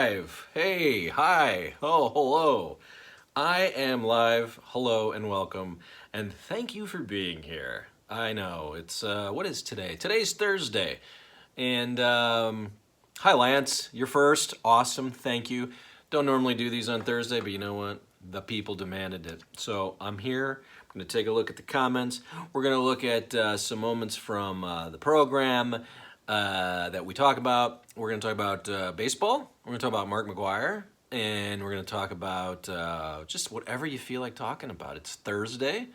Live. Hey, hi, oh, hello. I am live. Hello and welcome, and thank you for being here. I know it's what is today? Today's Thursday, and hi, Lance. You're first. Awesome. Thank you. Don't normally do these on Thursday, but you know what? The people demanded it, so I'm here. I'm going to take a look at the comments. We're going to look at some moments from the program that we talk about. We're going to talk about baseball. We're going to talk about Mark McGwire. And we're going to talk about just whatever you feel like talking about. It's Thursday.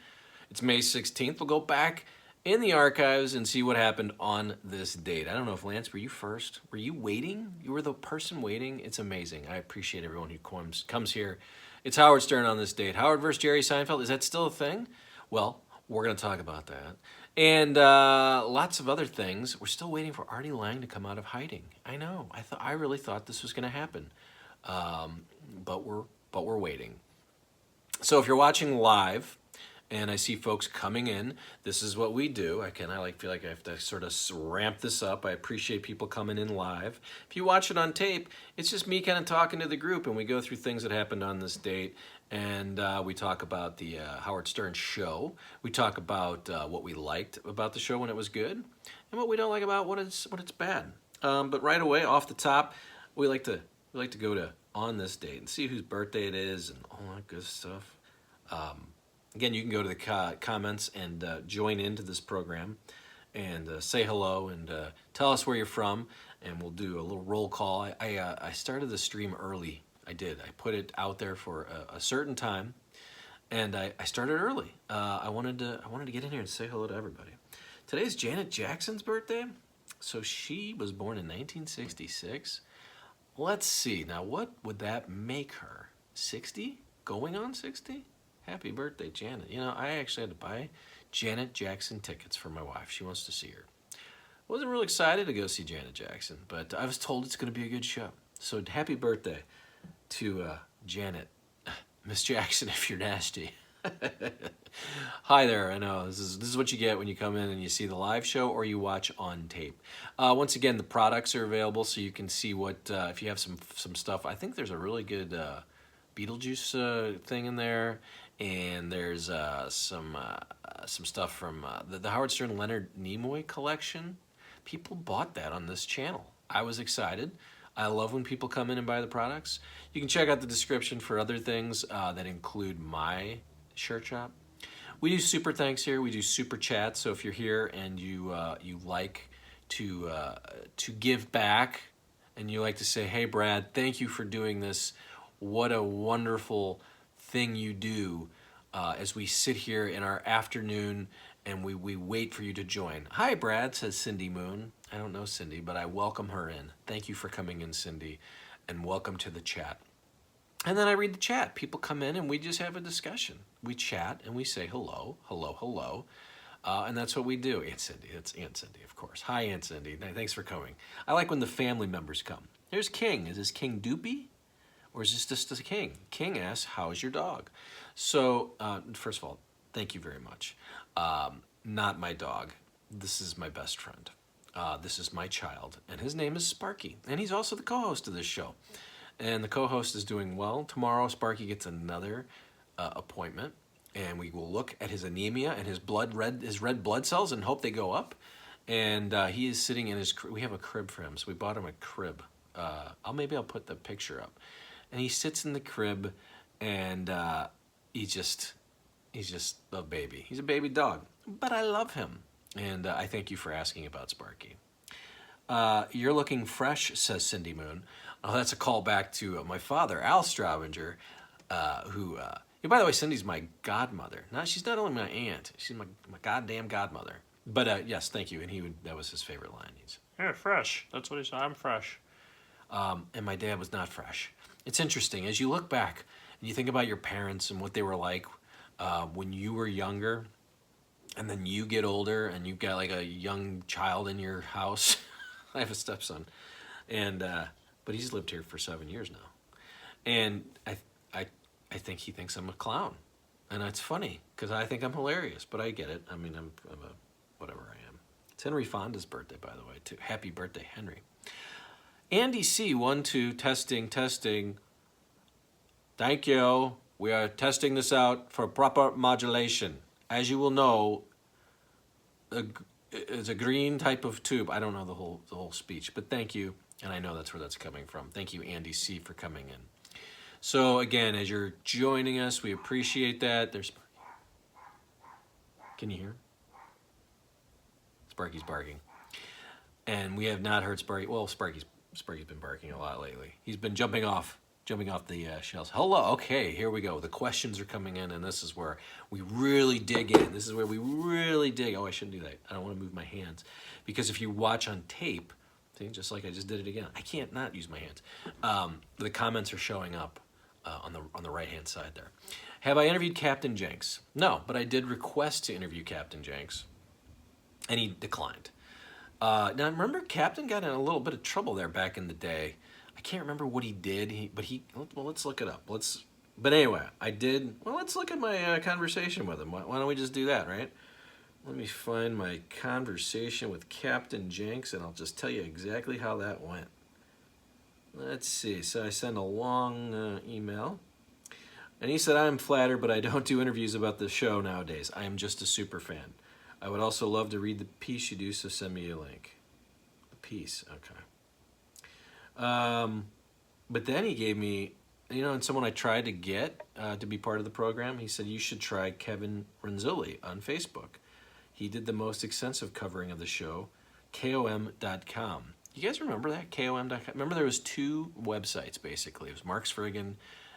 It's May 16th. We'll go back in the archives and see what happened on this date. I don't know if Lance, were you first? Were you waiting? You were the person waiting? It's amazing. I appreciate everyone who comes here. It's Howard Stern on this date. Howard versus Jerry Seinfeld. Is that still a thing? Well, we're going to talk about that. And lots of other things. We're still waiting for Artie Lange to come out of hiding. I know. I really thought this was going to happen. But we're waiting. So if you're watching live, and I see folks coming in, this is what we do. I feel like I have to sort of ramp this up. I appreciate people coming in live. If you watch it on tape, it's just me kind of talking to the group, and we go through things that happened on this date, and we talk about the Howard Stern show. We talk about what we liked about the show when it was good, and what we don't like about when it's bad. But right away, off the top, we like to go to on this date and see whose birthday it is and all that good stuff. Again, you can go to the comments and join into this program and say hello and tell us where you're from, and we'll do a little roll call. I started the stream early. I did. I put it out there for a certain time, and I started early. I wanted to get in here and say hello to everybody. Today's Janet Jackson's birthday, so she was born in 1966. Let's see. Now, what would that make her? 60? Going on 60? Happy birthday, Janet. You know, I actually had to buy Janet Jackson tickets for my wife. She wants to see her. Wasn't real excited to go see Janet Jackson, but I was told it's going to be a good show. So happy birthday to Janet. Miss Jackson, if you're nasty. Hi there. I know this is what you get when you come in and you see the live show or you watch on tape. Once again, the products are available, so you can see what if you have some stuff. I think there's a really good Beetlejuice thing in there, and there's some stuff from the Howard Stern Leonard Nimoy collection. People bought that on this channel. I was excited. I love when people come in and buy the products. You can check out the description for other things that include my shirt shop. We do super thanks here. We do super chats. So if you're here and you like to give back, and you like to say, "Hey, Brad, thank you for doing this. What a wonderful thing you do," as we sit here in our afternoon and we wait for you to join. Hi, Brad, says Cindy Moon. I don't know Cindy, but I welcome her in. Thank you for coming in, Cindy, and welcome to the chat. And then I read the chat. People come in and we just have a discussion. We chat and we say hello, hello, hello. And that's what we do. Aunt Cindy. That's Aunt Cindy, of course. Hi, Aunt Cindy. Thanks for coming. I like when the family members come. Here's King. Is this King Doopy? Or is this just a King? King asks, how's your dog? So, first of all, thank you very much. Not my dog. This is my best friend. This is my child. And his name is Sparky. And he's also the co-host of this show. And the co-host is doing well. Tomorrow, Sparky gets another appointment. And we will look at his anemia and his red blood cells and hope they go up. And he is sitting in his crib. We have a crib for him, so we bought him a crib. Maybe I'll put the picture up. And he sits in the crib, and he's just a baby. He's a baby dog, but I love him. And I thank you for asking about Sparky. You're looking fresh, says Cindy Moon. Oh, that's a callback to my father, Al Straubinger, who... by the way, Cindy's my godmother. She's not only my aunt, she's my goddamn godmother. But yes, thank you. And that was his favorite line. Yeah, fresh. That's what he said. I'm fresh. And my dad was not fresh. It's interesting as you look back and you think about your parents and what they were like when you were younger, and then you get older and you've got like a young child in your house. I have a stepson, and but he's lived here for 7 years now, and I think he thinks I'm a clown, and it's funny because I think I'm hilarious, but I get it. I mean, I'm a whatever I am. It's Henry Fonda's birthday, by the way, too. Happy birthday, Henry. Andy C, 1, 2, testing, testing. Thank you. We are testing this out for proper modulation. As you will know, it's a green type of tube. I don't know the whole speech, but thank you. And I know that's where that's coming from. Thank you, Andy C, for coming in. So again, as you're joining us, we appreciate that. There's Sparky. Can you hear? Sparky's barking. And we have not heard Sparky. Well, Sparky's been barking a lot lately. He's been jumping off the shelves. Hello. Okay, here we go. The questions are coming in, and this is where we really dig in. This is where we really dig. Oh, I shouldn't do that. I don't want to move my hands. Because if you watch on tape, see, just like I just did it again, I can't not use my hands. The comments are showing up on the right-hand side there. Have I interviewed Captain Jenks? No, but I did request to interview Captain Jenks, and he declined. Now, remember, Captain got in a little bit of trouble there back in the day. I can't remember what he did, well, let's look it up. But anyway, I did, well, let's look at my conversation with him. Why don't we just do that, right? Let me find my conversation with Captain Jenks, and I'll just tell you exactly how that went. Let's see. So I sent a long email, and he said, I'm flattered, but I don't do interviews about the show nowadays. I am just a super fan. I would also love to read the piece you do, so send me a link. The piece, okay. But then he gave me, and someone I tried to get to be part of the program, he said, you should try Kevin Renzulli on Facebook. He did the most extensive covering of the show, KOM.com. You guys remember that, KOM.com? Remember there was 2 websites, basically. It was Mark's Friggin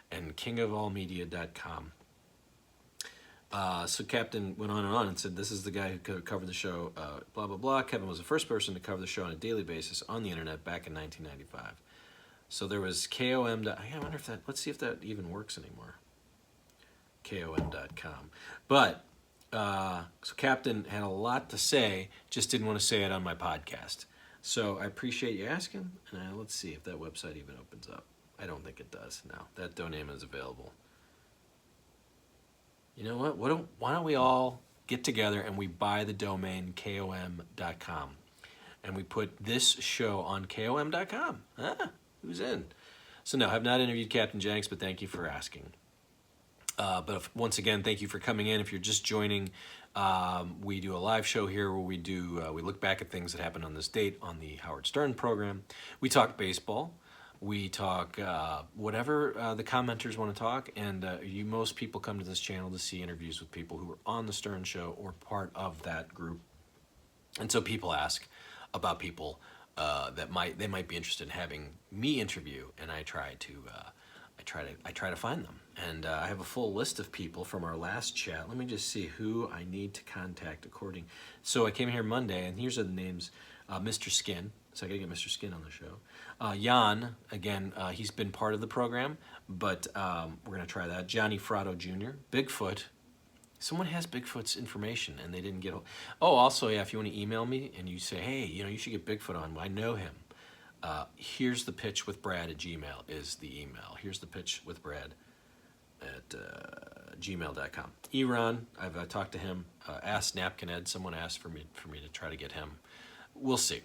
and KingofAllMedia.com. So Captain went on and said, this is the guy who covered the show, blah, blah, blah. Kevin was the first person to cover the show on a daily basis on the internet back in 1995. So there was KOM. I wonder if that, let's see if that even works anymore. KOM.com. But, so Captain had a lot to say, just didn't want to say it on my podcast. So I appreciate you asking, and let's see if that website even opens up. I don't think it does. No, that domain is available. You know what? Why don't we all get together and we buy the domain KOM.com and we put this show on KOM.com? Who's in? So no, I've not interviewed Captain Jenks, but thank you for asking. Once again, thank you for coming in. If you're just joining, we do a live show here where we look back at things that happened on this date on the Howard Stern program. We talk baseball. We talk whatever the commenters want to talk, and most people come to this channel to see interviews with people who were on the Stern Show or part of that group. And so people ask about people that they might be interested in having me interview, and I try to find them. And I have a full list of people from our last chat. Let me just see who I need to contact according. So I came here Monday, and here's the names: Mr. Skin. So I gotta get Mr. Skin on the show. Jan, again, he's been part of the program, but we're gonna try that. Johnny Fratto Jr., Bigfoot. Someone has Bigfoot's information and they didn't get. Oh, also, yeah, if you want to email me and you say, hey, you should get Bigfoot on. I know him. Here's the pitch with Brad at Gmail is the email. Here's the pitch with Brad at gmail.com. Eron, I've talked to him. Asked Napkinhead. Someone asked for me to try to get him. We'll see.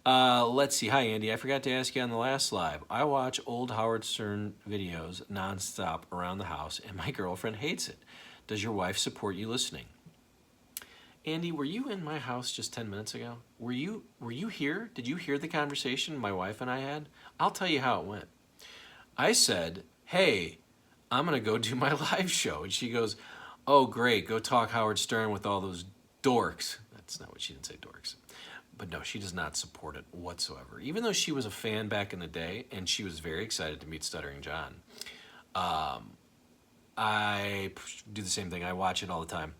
Let's see. Hi, Andy. I forgot to ask you on the last live. I watch old Howard Stern videos nonstop around the house, and my girlfriend hates it. Does your wife support you listening? Andy, were you in my house just 10 minutes ago? Were you here? Did you hear the conversation my wife and I had? I'll tell you how it went. I said, hey, I'm going to go do my live show. And she goes, oh, great. Go talk Howard Stern with all those dorks. That's not what she didn't say, dorks. But no, she does not support it whatsoever. Even though she was a fan back in the day, and she was very excited to meet Stuttering John. I do the same thing. I watch it all the time.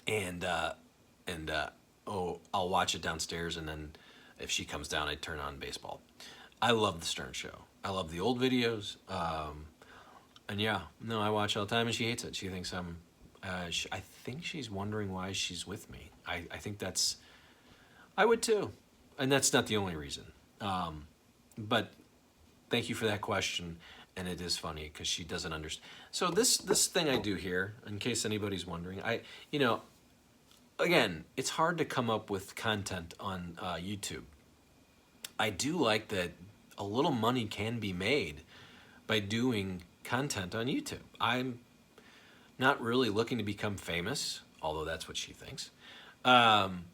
And I'll watch it downstairs, and then if she comes down, I turn on baseball. I love the Stern Show. I love the old videos. And yeah, no, I watch all the time, and she hates it. She thinks I think she's wondering why she's with me. I think I would too. And that's not the only reason. But thank you for that question. And it is funny because she doesn't understand. So this thing I do here, in case anybody's wondering, again, it's hard to come up with content on YouTube I do like that a little money can be made by doing content on YouTube. I'm not really looking to become famous, although that's what she thinks. Um,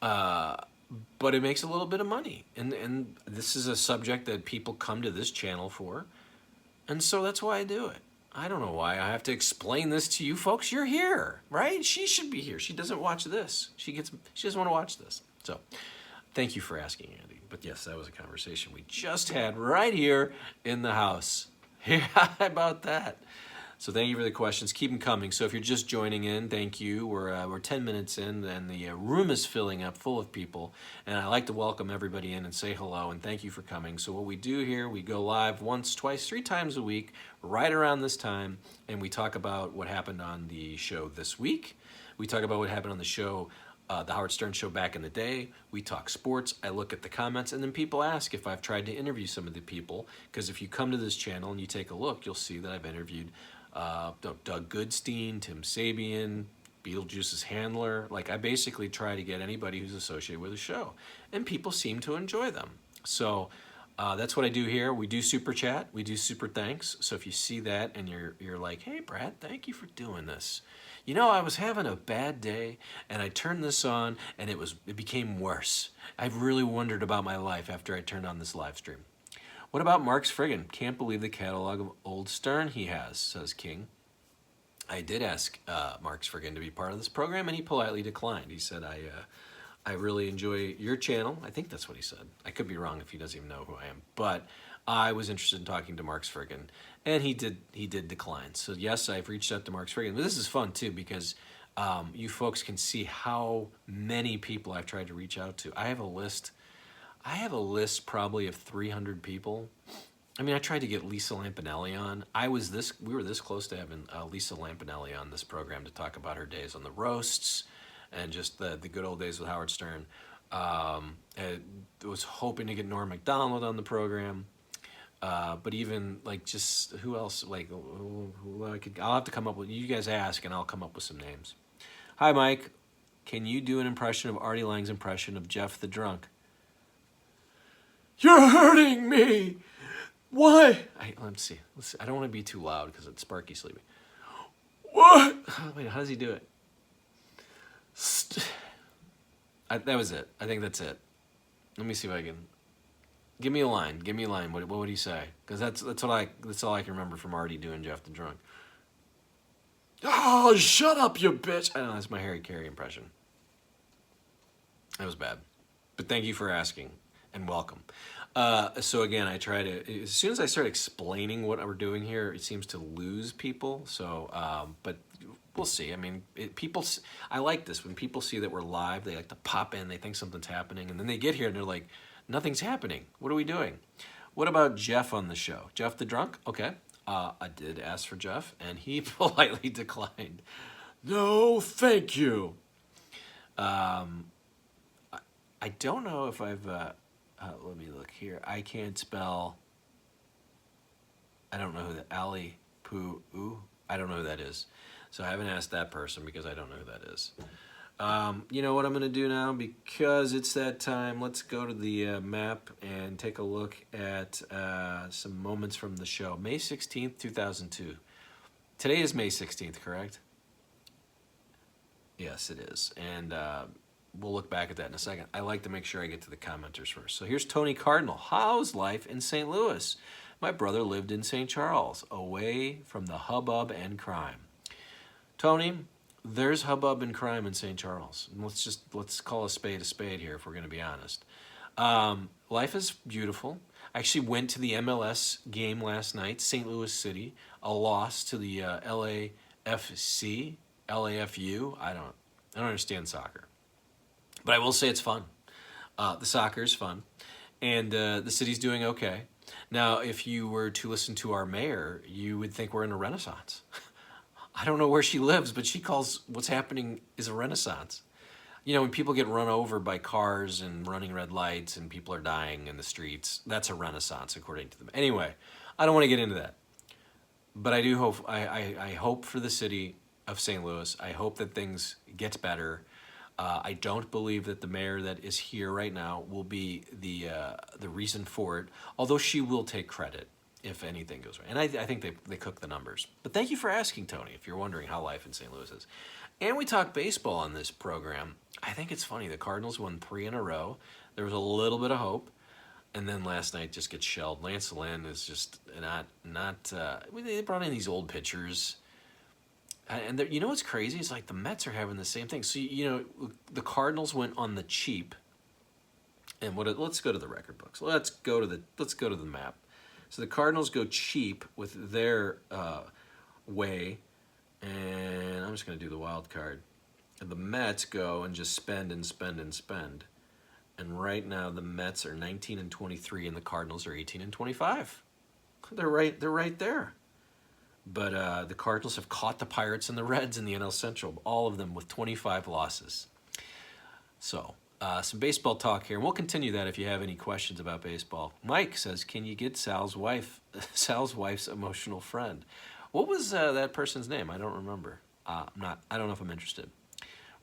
but it makes a little bit of money. And this is a subject that people come to this channel for. And so that's why I do it. I don't know why I have to explain this to you folks. You're here, right? She should be here. She doesn't watch this. She doesn't want to watch this. So thank you for asking, Andy. But yes, that was a conversation we just had right here in the house. Yeah, how about that? So thank you for the questions. Keep them coming. So if you're just joining in, thank you. We're 10 minutes in, and the room is filling up full of people. And I like to welcome everybody in and say hello, and thank you for coming. So what we do here, we go live once, twice, 3 times a week, right around this time, and we talk about what happened on the show this week. We talk about what happened on the show, the Howard Stern show back in the day. We talk sports. I look at the comments, and then people ask if I've tried to interview some of the people, because if you come to this channel and you take a look, you'll see that I've interviewed Doug Goodstein, Tim Sabian, Beetlejuice's handler. Like, I basically try to get anybody who's associated with the show, and people seem to enjoy them. So that's what I do here. We do super chat, we do super thanks. So if you see that and you're like, hey Brad, thank you for doing this. You know, I was having a bad day and I turned this on and it became worse. I've really wondered about my life after I turned on this live stream. What about Mark's friggin'? Can't believe the catalog of old Stern he has, says King. I did ask Mark's friggin' to be part of this program, and he politely declined. He said, I really enjoy your channel. I think that's what he said. I could be wrong if he doesn't even know who I am. But I was interested in talking to Mark's friggin', and he did decline. So yes, I've reached out to Mark's friggin'. But this is fun, too, because you folks can see how many people I've tried to reach out to. I have a list probably of 300 people. I mean, I tried to get Lisa Lampanelli on. We were this close to having Lisa Lampanelli on this program to talk about her days on the roasts and just the good old days with Howard Stern. I was hoping to get Norm Macdonald on the program. But even like just who else? Like I'll have to come up with. You guys ask, and I'll come up with some names. Hi, Mike. Can you do an impression of Artie Lange's impression of Jeff the Drunk? You're hurting me. Why? Let's see. I don't want to be too loud because it's Sparky sleeping. What? Wait, how does he do it? That was it. I think that's it. Let me see if I can. Give me a line. Give me a line. What would he say? Because that's all I can remember from Artie doing Jeff the Drunk. Oh, shut up, you bitch! I don't know. That's my Harry Carey impression. That was bad, but thank you for asking and welcome. So again, I try to. As soon as I start explaining what we're doing here, it seems to lose people. So, but we'll see. I mean, I like this when people see that we're live. They like to pop in. They think something's happening, and then they get here and they're like, nothing's happening. What are we doing? What about Jeff on the show? Jeff the Drunk? Okay. I did ask for Jeff, and he politely declined. No, thank you. I don't know if I've... let me look here. I can't spell... I don't know who that... Ali Poo... Ooh, I don't know who that is. So I haven't asked that person because I don't know who that is. You know what I'm going to do now? Because it's that time, let's go to the map and take a look at some moments from the show. May 16th, 2002. Today is May 16th, correct? Yes, it is. And we'll look back at that in a second. I like to make sure I get to the commenters first. So here's Tony Cardinal. How's life in St. Louis? My brother lived in St. Charles, away from the hubbub and crime. Tony... There's hubbub and crime in St. Charles. Let's call a spade here if we're going to be honest. Life is beautiful. I actually went to the MLS game last night, St. Louis City, a loss to the LAFC, LAFU. I don't understand soccer, but I will say it's fun. The soccer is fun, and the city's doing okay. Now, if you were to listen to our mayor, you would think we're in a renaissance. I don't know where she lives, but she calls what's happening is a renaissance. You know, when people get run over by cars and running red lights and people are dying in the streets, that's a renaissance according to them. Anyway, I don't want to get into that. But I do hope, I hope for the city of St. Louis. I hope that things get better. I don't believe that the mayor that is here right now will be the reason for it, although she will take credit if anything goes right. And I think they cook the numbers. But thank you for asking, Tony, if you're wondering how life in St. Louis is. And we talk baseball on this program. I think it's funny. The Cardinals won 3 in a row. There was a little bit of hope. And then last night just gets shelled. Lance Lynn is just not. They brought in these old pitchers. And you know what's crazy? It's like the Mets are having the same thing. So, the Cardinals went on the cheap. And let's go to the record books. Let's go to the map. So the Cardinals go cheap with their way. And I'm just going to do the wild card. And the Mets go and just spend and spend and spend. And right now the Mets are 19 and 23 and the Cardinals are 18 and 25. They're right there. But the Cardinals have caught the Pirates and the Reds in the NL Central, all of them with 25 losses. So, some baseball talk here, and we'll continue that if you have any questions about baseball. Mike says, "Can you get Sal's wife's emotional friend?" What was that person's name? I don't remember. I don't know if I'm interested.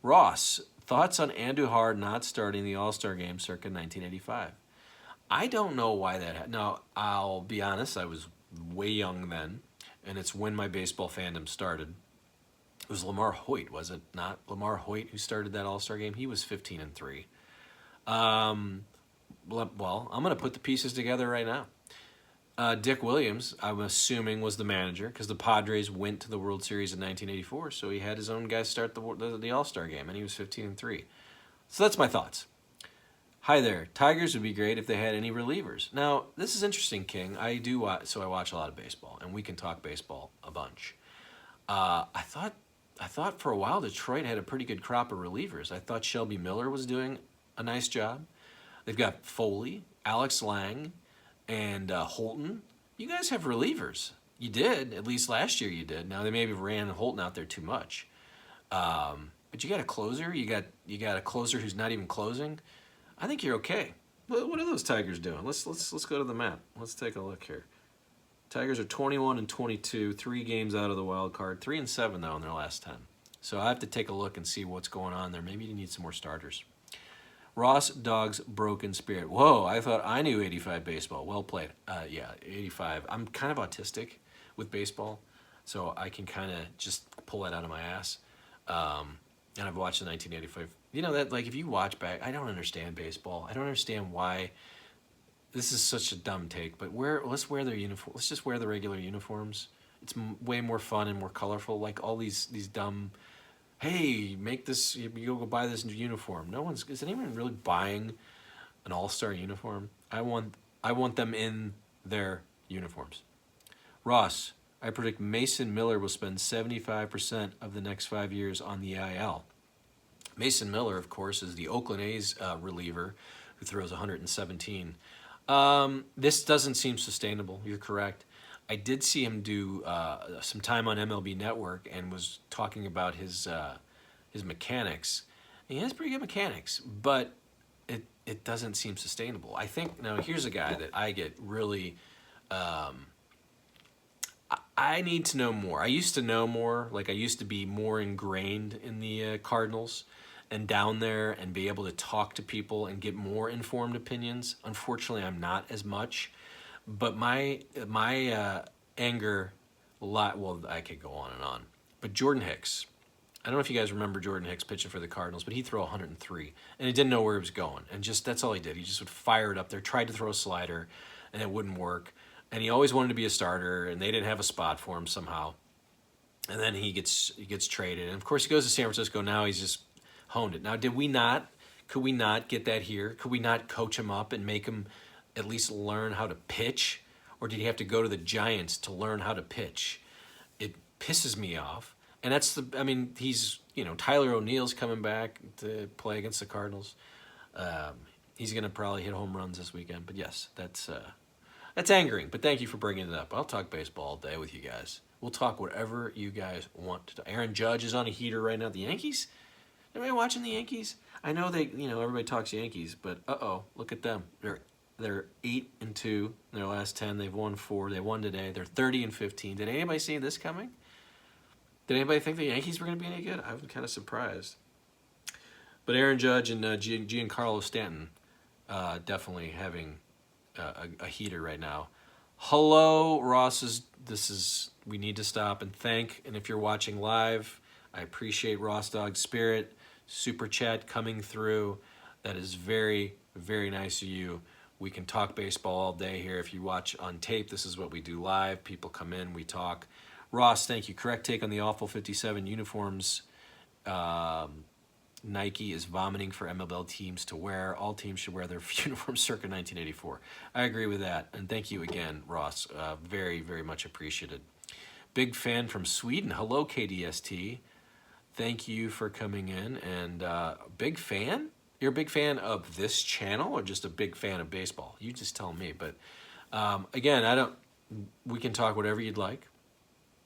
Ross, thoughts on Andujar not starting the All-Star game circa 1985? I don't know why that happened. Now, I'll be honest, I was way young then, and it's when my baseball fandom started. It was Lamar Hoyt, was it not? Lamar Hoyt who started that All-Star game? He was 15 and 3. Well, I'm going to put the pieces together right now. Dick Williams, I'm assuming, was the manager because the Padres went to the World Series in 1984, so he had his own guys start the All-Star game, and he was 15 and 3. So that's my thoughts. Hi there. Tigers would be great if they had any relievers. Now, this is interesting, King. I watch a lot of baseball, and we can talk baseball a bunch. I thought for a while Detroit had a pretty good crop of relievers. I thought Shelby Miller was doing a nice job. They've got Foley, Alex Lange, and Holton. You guys have relievers. You did, at least last year you did. Now they maybe ran Holton out there too much. But you got a closer. You got a closer who's not even closing. I think you're okay. What are those Tigers doing? Let's go to the map. Let's take a look here. Tigers are 21 and 22, 3 games out of the wild card, 3 and 7 though in their last 10. So I have to take a look and see what's going on there. Maybe you need some more starters. Ross, Dog's broken spirit. Whoa, I thought I knew 85 baseball. Well played. Yeah, 85. I'm kind of autistic with baseball, so I can kind of just pull that out of my ass. And I've watched the 1985. You know that, like, if you watch back, I don't understand baseball. I don't understand why. This is such a dumb take, but let's wear their uniform. Let's just wear the regular uniforms. It's way more fun and more colorful. Like all these dumb. Hey, make this. You go buy this uniform. Is anyone really buying an all-star uniform? I want them in their uniforms. Ross, I predict Mason Miller will spend 75% of the next 5 years on the IL. Mason Miller, of course, is the Oakland A's reliever who throws 117. This doesn't seem sustainable. You're correct. I did see him do some time on MLB Network and was talking about his mechanics. And he has pretty good mechanics, but it doesn't seem sustainable. I think, now here's a guy that I get really, I need to know more. I used to know more, like I used to be more ingrained in the Cardinals and down there and be able to talk to people and get more informed opinions. Unfortunately, I'm not as much. But my anger, well, I could go on and on. But Jordan Hicks, I don't know if you guys remember Jordan Hicks pitching for the Cardinals, but he'd throw 103, and he didn't know where he was going. And just that's all he did. He just would fire it up there, tried to throw a slider, and it wouldn't work. And he always wanted to be a starter, and they didn't have a spot for him somehow. And then he gets traded. And, of course, he goes to San Francisco. Now he's just honed it. Now, could we not get that here? Could we not coach him up and make him at least learn how to pitch? Or did he have to go to the Giants to learn how to pitch? It pisses me off. And he's, Tyler O'Neill's coming back to play against the Cardinals. He's going to probably hit home runs this weekend. But yes, that's angering. But thank you for bringing it up. I'll talk baseball all day with you guys. We'll talk whatever you guys want to talk. Aaron Judge is on a heater right now. The Yankees? Anybody watching the Yankees? I know everybody talks Yankees, but look at them. They're 8 and 2 in their last 10. They've won 4. They won today. They're 30 and 15. Did anybody see this coming? Did anybody think the Yankees were going to be any good? I'm kind of surprised. But Aaron Judge and Giancarlo Stanton definitely having a heater right now. Hello, Ross. We need to stop and thank. And if you're watching live, I appreciate Ross Dog's spirit. Super chat coming through. That is very, very nice of you. We can talk baseball all day here. If you watch on tape, this is what we do live. People come in, we talk. Ross, thank you. Correct take on the awful 57 uniforms. Nike is vomiting for MLB teams to wear. All teams should wear their uniforms circa 1984. I agree with that. And thank you again, Ross. Very, very much appreciated. Big fan from Sweden. Hello, KDST. Thank you for coming in. And big fan? You're a big fan of this channel or just a big fan of baseball? You just tell me. But again, we can talk whatever you'd like.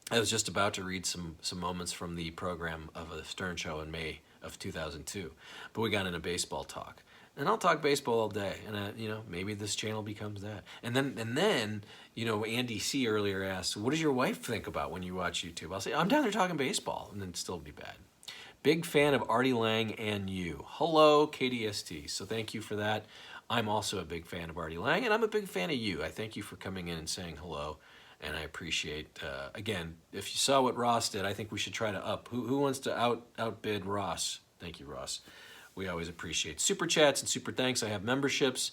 I was just about to read some moments from the program of a Stern Show in May of 2002, but we got into baseball talk, and I'll talk baseball all day, and maybe this channel becomes that. And then Andy C earlier asked, "What does your wife think about when you watch YouTube?" I'll say, "I'm down there talking baseball," and then still be bad. Big fan of Artie Lange and you. Hello, KDST. So thank you for that. I'm also a big fan of Artie Lange, and I'm a big fan of you. I thank you for coming in and saying hello. And I appreciate, again, if you saw what Ross did, I think we should try to up. Who wants to outbid Ross? Thank you, Ross. We always appreciate super chats and super thanks. I have memberships.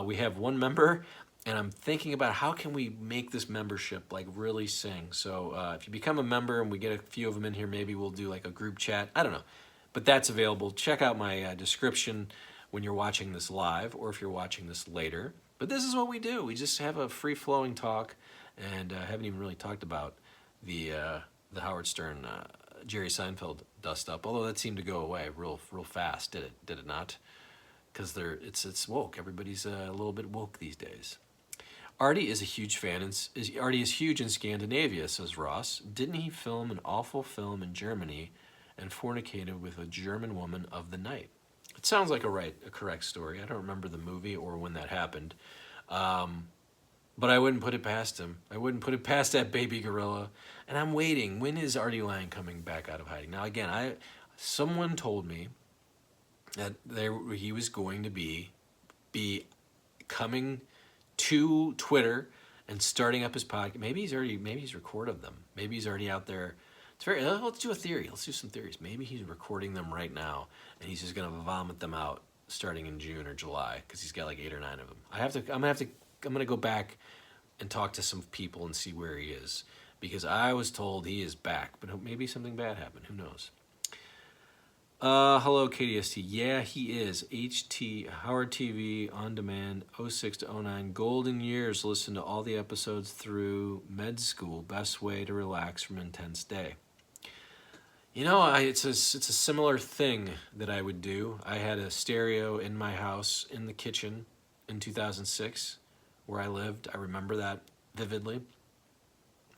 We have one member, and I'm thinking about how can we make this membership like really sing. So if you become a member and we get a few of them in here, maybe we'll do like a group chat. I don't know. But that's available. Check out my description when you're watching this live or if you're watching this later. But this is what we do. We just have a free-flowing talk. And haven't even really talked about the Howard Stern, Jerry Seinfeld dust up. Although that seemed to go away real fast. Did it not? Because it's woke. Everybody's a little bit woke these days. Artie is a huge fan. Artie is huge in Scandinavia, says Ross. Didn't he film an awful film in Germany and fornicated with a German woman of the night? It sounds like a correct story. I don't remember the movie or when that happened. But I wouldn't put it past him. I wouldn't put it past that baby gorilla. And I'm waiting. When is Artie Lange coming back out of hiding? Now, again, someone told me that he was going to be coming to Twitter and starting up his podcast. Maybe he's recorded them. Maybe he's already out there. Let's do a theory. Let's do some theories. Maybe he's recording them right now, and he's just going to vomit them out starting in June or July because he's got like 8 or 9 of them. I'm going to go back and talk to some people and see where he is because I was told he is back, but maybe something bad happened. Who knows? Hello, KDST. Yeah, he is. Howard TV on demand, 06 to 09. Golden years. Listen to all the episodes through med school. Best way to relax from intense day. It's a similar thing that I would do. I had a stereo in my house in the kitchen in 2006. Where I lived. I remember that vividly.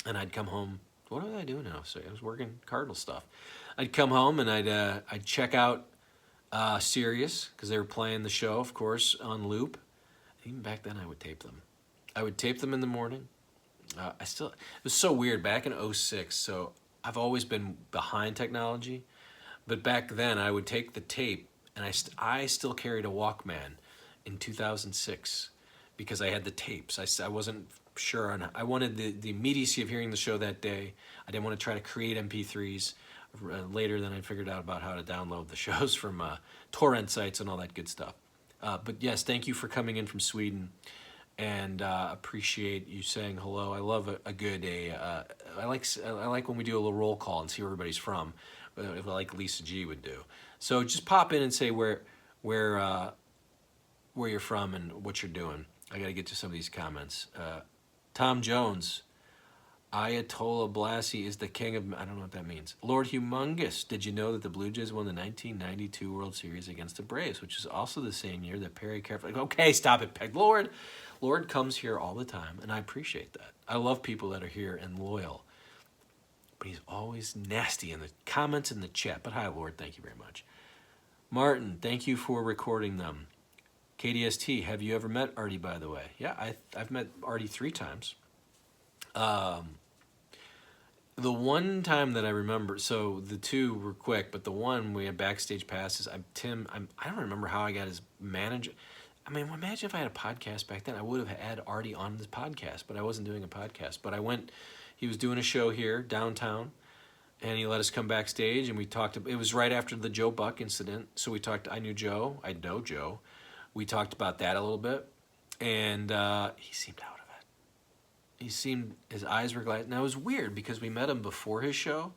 And I'd come home. What was I doing now? So I was working Cardinal stuff. I'd come home and I'd check out Sirius because they were playing the show, of course, on loop. Even back then, I would tape them. I would tape them in the morning. It was so weird back in 06. So I've always been behind technology, but back then I would take the tape and I still carried a Walkman in 2006. Because I had the tapes. I wasn't sure. I wanted the immediacy of hearing the show that day. I didn't want to try to create MP3s. Later, then I figured out about how to download the shows from torrent sites and all that good stuff. But yes, thank you for coming in from Sweden. And appreciate you saying hello. I love a good I like when we do a little roll call and see where everybody's from, like Lisa G would do. So just pop in and say where you're from and what you're doing. I got to get to some of these comments. Tom Jones, Ayatollah Blassie is the king of... I don't know what that means. Lord Humongous, did you know that the Blue Jays won the 1992 World Series against the Braves, which is also the same year that Perry carefully... Okay, stop it, Peg. Lord comes here all the time, and I appreciate that. I love people that are here and loyal. But he's always nasty in the comments in the chat. But hi, Lord. Thank you very much. Martin, thank you for recording them. KDST, have you ever met Artie, by the way? Yeah, I've met Artie 3 times. The one time that I remember, so the two were quick, but the one we had backstage passes. I don't remember how I got his manager. I mean, imagine if I had a podcast back then. I would have had Artie on this podcast, but I wasn't doing a podcast. But I went. He was doing a show here downtown, and he let us come backstage, and we talked. It was right after the Joe Buck incident, so we talked. I knew Joe. I know Joe. We talked about that a little bit, and he seemed out of it. He seemed, his eyes were glad. Now it was weird because we met him before his show,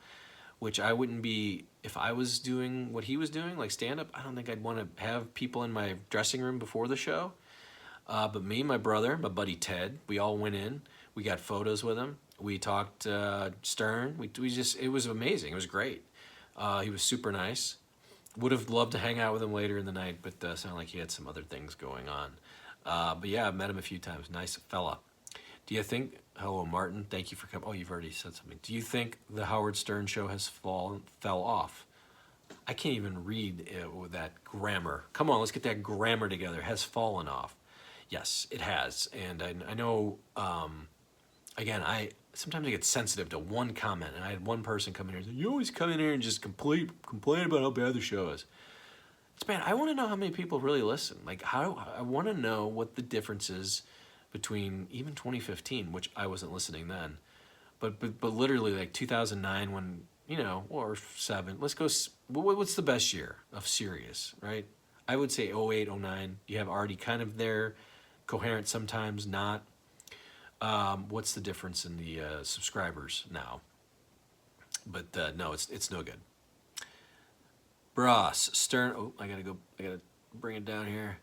which I wouldn't be, if I was doing what he was doing, like stand up, I don't think I'd want to have people in my dressing room before the show. But me, my brother, my buddy Ted, we all went in. We got photos with him. We talked Stern. We just, it was amazing. It was great. He was super nice. Would have loved to hang out with him later in the night, but sounded like he had some other things going on. But yeah, I've met him a few times. Nice fella. Do you think, hello Martin, thank you for coming. Oh, you've already said something. Do you think the Howard Stern show has fell off? I can't even read it with that grammar. Come on, let's get that grammar together. Has fallen off. Yes, it has. And I know, again, sometimes I get sensitive to one comment, and I had one person come in here and say, you always come in here and just complain about how bad the show is. It's bad. I want to know how many people really listen. Like, I want to know what the difference is between even 2015, which I wasn't listening then, but literally like 2009 when, you know, or 7, let's go, what's the best year of Sirius, right? I would say 08, 09. You have Artie kind of there, coherent sometimes, not. What's the difference in the subscribers now? But no, it's no good. Ross, Stern, oh, I gotta bring it down here.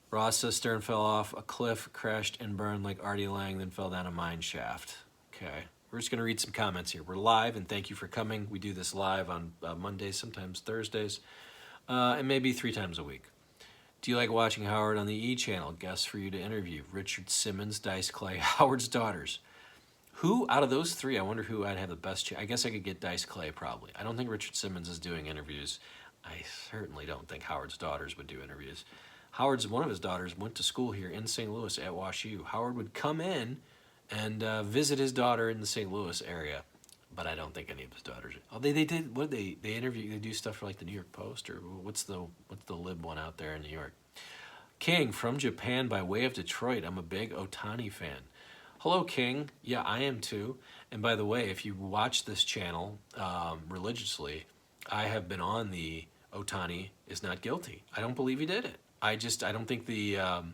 Ross says Stern fell off a cliff, crashed and burned like Artie Lange, then fell down a mine shaft. Okay, we're just going to read some comments here. We're live, and thank you for coming. We do this live on Mondays, sometimes Thursdays, and maybe 3 times a week. Do you like watching Howard on the E! Channel? Guests for you to interview. Richard Simmons, Dice Clay, Howard's daughters. Who, out of those 3, I wonder who I'd have the best chance. I guess I could get Dice Clay, probably. I don't think Richard Simmons is doing interviews. I certainly don't think Howard's daughters would do interviews. One of his daughters went to school here in St. Louis at WashU. Howard would come in and visit his daughter in the St. Louis area, but I don't think any of his daughters. Oh, they did. What did they interview? They do stuff for like the New York Post, or what's the lib one out there in New York? King from Japan by way of Detroit. I'm a big Otani fan. Hello, King. Yeah, I am too. And by the way, if you watch this channel religiously, I have been on the Otani is not guilty. I don't believe he did it. I don't think and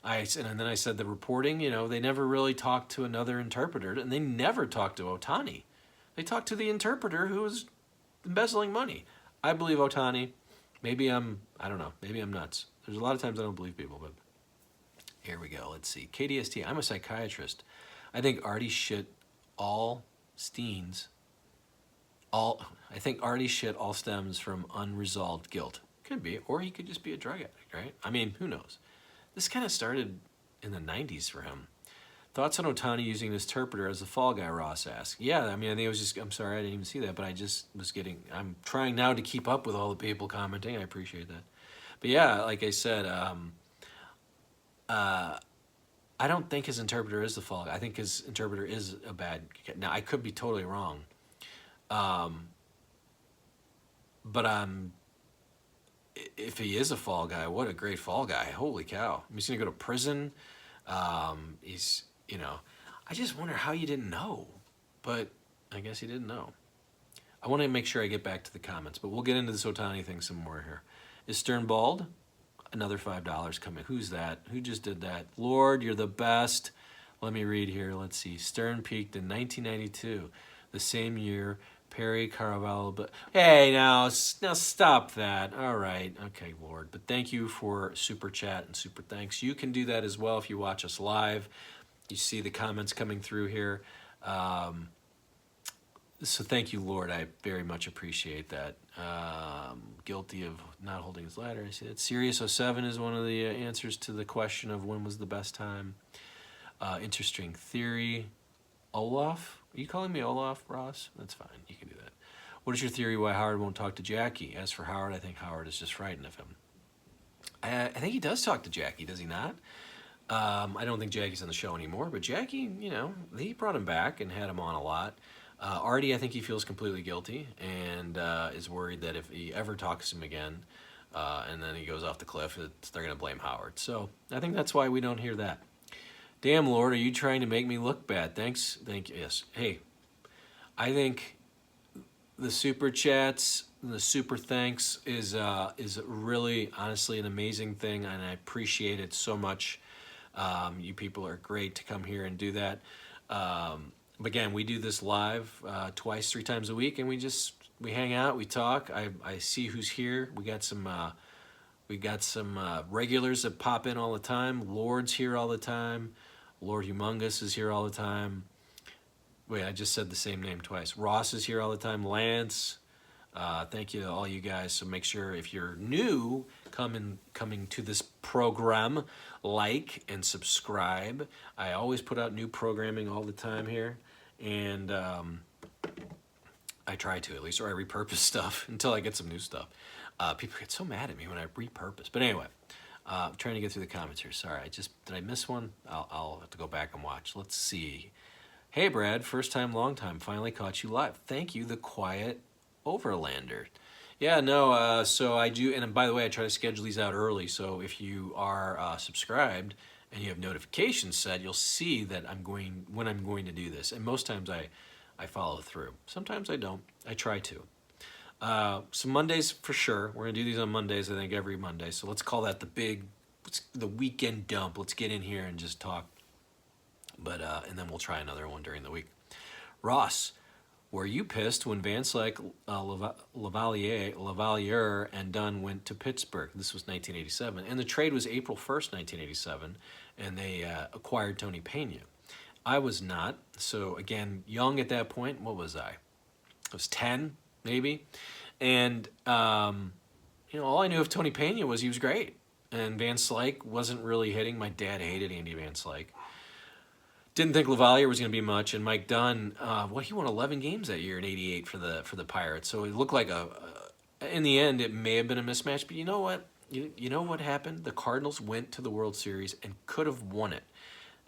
then I said the reporting, you know, they never really talked to another interpreter, and they never talked to Otani. They talked to the interpreter who was embezzling money. I believe Otani. I don't know, maybe I'm nuts. There's a lot of times I don't believe people, but here we go. Let's see. KDST, I'm a psychiatrist. I think Artie shit all stems from unresolved guilt. Could be, or he could just be a drug addict, right? I mean, who knows? This kind of started in the 90s for him. Thoughts on Otani using this interpreter as a fall guy, Ross asked. Yeah, I mean, I think it was just, I'm sorry, I didn't even see that, but I'm trying now to keep up with all the people commenting. I appreciate that. But yeah, like I said, I don't think his interpreter is the fall guy. I think his interpreter is a bad guy. Now, I could be totally wrong. But if he is a fall guy, what a great fall guy. Holy cow. He's going to go to prison. He's, you know, I just wonder how you didn't know. But I guess he didn't know. I want to make sure I get back to the comments, but we'll get into this Otani thing some more here. Is Stern bald? Another $5 coming. Who's that? Who just did that? Lord, you're the best. Let me read here. Let's see. Stern peaked in 1992, the same year Perry Caravallo. But hey, now stop that. All right, okay, Lord. But thank you for super chat and super thanks. You can do that as well if you watch us live. You see the comments coming through here. So thank you, Lord. I very much appreciate that. Guilty of not holding his ladder. I see that. Sirius 07 is one of the answers to the question of when was the best time. Interesting theory. Olaf? Are you calling me Olaf, Ross? That's fine. You can do that. What is your theory why Howard won't talk to Jackie? As for Howard, I think Howard is just frightened of him. I think he does talk to Jackie, does he not? I don't think Jackie's on the show anymore, but Jackie, you know, he brought him back and had him on a lot. Artie, I think he feels completely guilty and is worried that if he ever talks to him again and then he goes off the cliff, they're going to blame Howard. So I think that's why we don't hear that. Damn, Lord, are you trying to make me look bad? Thanks. Thank you. Yes. Hey, I think the super chats, the super thanks is really, honestly, an amazing thing, and I appreciate it so much. You people are great to come here and do that. Again, we do this live twice, 3 times a week, and we hang out, we talk. I see who's here. We got some regulars that pop in all the time. Lord's here all the time. Lord Humongous is here all the time. Wait, I just said the same name twice. Ross is here all the time. Lance. Thank you to all you guys. So make sure if you're new coming to this program, like and subscribe. I always put out new programming all the time here, and I try to at least, or I repurpose stuff until I get some new stuff. People get so mad at me when I repurpose. But anyway, I'm trying to get through the comments here. Sorry, did I miss one? I'll have to go back and watch. Let's see. Hey Brad, first time, long time. Finally caught you live. Thank you, the quiet Overlander. Yeah, no, so I do, and by the way, I try to schedule these out early, so if you are subscribed and you have notifications set, you'll see that when I'm going to do this, and most times I follow through. Sometimes I don't. I try to. Some Mondays for sure. We're going to do these on Mondays, I think, every Monday, so let's call that the weekend dump. Let's get in here and just talk, and then we'll try another one during the week. Ross, were you pissed when Vance Lavalier and Dunn went to Pittsburgh? This was 1987. And the trade was April 1st, 1987, and they acquired Tony Pena. I was not. So, again, young at that point. What was I? I was 10, maybe. And, all I knew of Tony Pena was he was great. And Van Slyke wasn't really hitting. My dad hated Andy Van Slyke. Didn't think Lavalier was going to be much, and Mike Dunn, he won 11 games that year in '88 for the Pirates. So it looked like in the end, it may have been a mismatch. But you know what? You know what happened? The Cardinals went to the World Series and could have won it.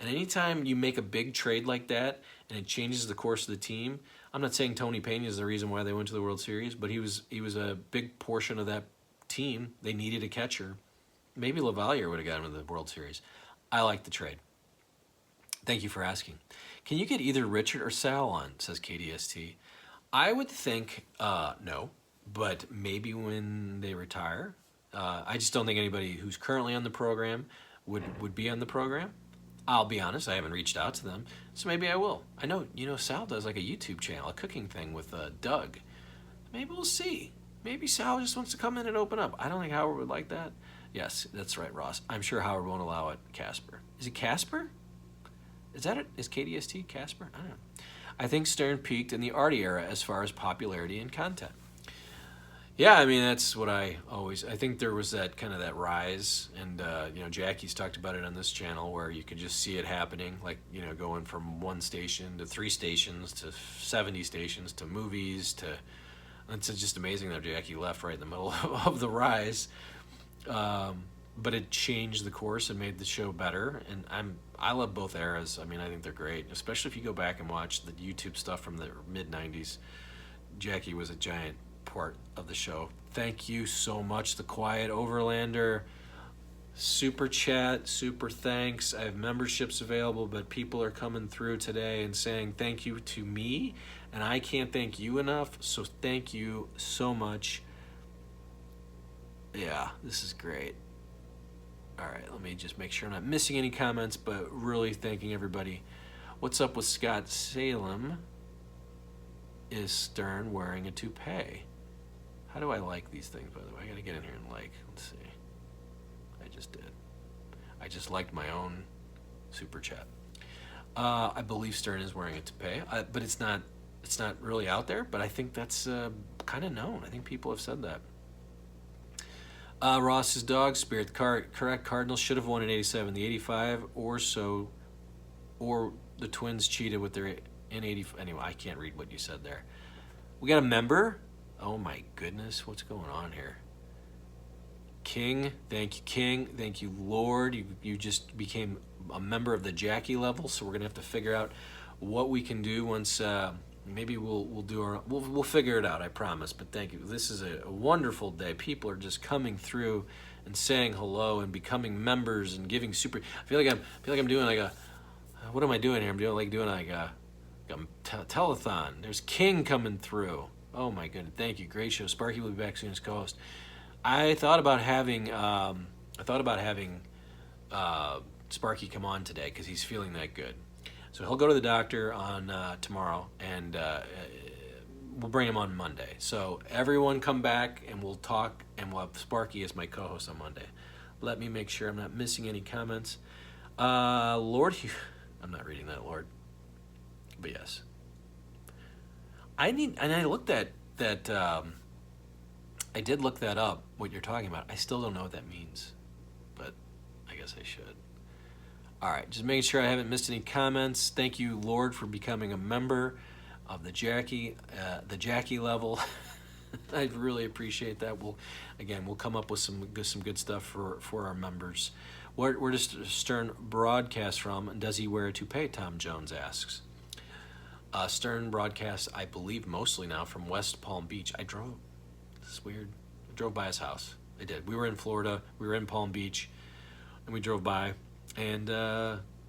And anytime you make a big trade like that and it changes the course of the team, I'm not saying Tony Pena is the reason why they went to the World Series, but he was a big portion of that team. They needed a catcher. Maybe Lavalier would have got him to the World Series. I like the trade. Thank you for asking. Can you get either Richard or Sal on, says KDST. I would think no, but maybe when they retire. I just don't think anybody who's currently on the program would be on the program. I'll be honest, I haven't reached out to them, so maybe I will. I know, Sal does like a YouTube channel, a cooking thing with Doug. Maybe we'll see. Maybe Sal just wants to come in and open up. I don't think Howard would like that. Yes, that's right, Ross. I'm sure Howard won't allow it. Casper. Is it Casper? Is that it? Is KDST Casper? I don't know. I think Stern peaked in the Artie era as far as popularity and content. Yeah, I mean, that's what I think there was that kind of that rise, and, Jackie's talked about it on this channel where you could just see it happening, like, going from 1 station to 3 stations to 70 stations to movies to, it's just amazing that Jackie left right in the middle of the rise. But it changed the course and made the show better, and I love both eras. I mean, I think they're great, especially if you go back and watch the YouTube stuff from the mid-90s. Jackie was a giant part of the show. Thank you so much, the Quiet Overlander. Super chat, super thanks. I have memberships available, but people are coming through today and saying thank you to me, and I can't thank you enough, so thank you so much. Yeah, this is great. All right, let me just make sure I'm not missing any comments, but really thanking everybody. What's up with Scott Salem? Is Stern wearing a toupee? How do I like these things, by the way? I got to get in here and like. Let's see. I just did. I just liked my own super chat. I believe Stern is wearing a toupee, but it's not really out there, but I think that's kind of known. I think people have said that. Ross's dog spirit, correct. Cardinals should have won in '87. The '85 or the Twins cheated with their in '85. Anyway, I can't read what you said there. We got a member. Oh my goodness, what's going on here? King, thank you, King. Thank you, Lord. You just became a member of the Jackie level, so we're gonna have to figure out what we can do once Maybe we'll do our we'll figure it out. I promise. But thank you. This is a wonderful day. People are just coming through and saying hello and becoming members and giving super. I feel like I'm doing like a. What am I doing here? I'm doing like a telethon. There's King coming through. Oh my goodness! Thank you. Great show. Sparky will be back soon as co-host. I thought about having Sparky come on today because he's feeling that good. So he'll go to the doctor on tomorrow, and we'll bring him on Monday. So everyone come back, and we'll talk, and we'll have Sparky as my co-host on Monday. Let me make sure I'm not missing any comments. Lord, I'm not reading that, Lord. But yes. I looked at that, I did look that up, what you're talking about. I still don't know what that means, but I guess I should. All right, just making sure I haven't missed any comments. Thank you, Lord, for becoming a member of the Jackie level. I really appreciate that. We'll come up with some good stuff for our members. Where does Stern broadcast from, and does he wear a toupee? Tom Jones asks. Stern broadcasts, I believe, mostly now from West Palm Beach. This is weird. I drove by his house. I did. We were in Florida. We were in Palm Beach, and we drove by. And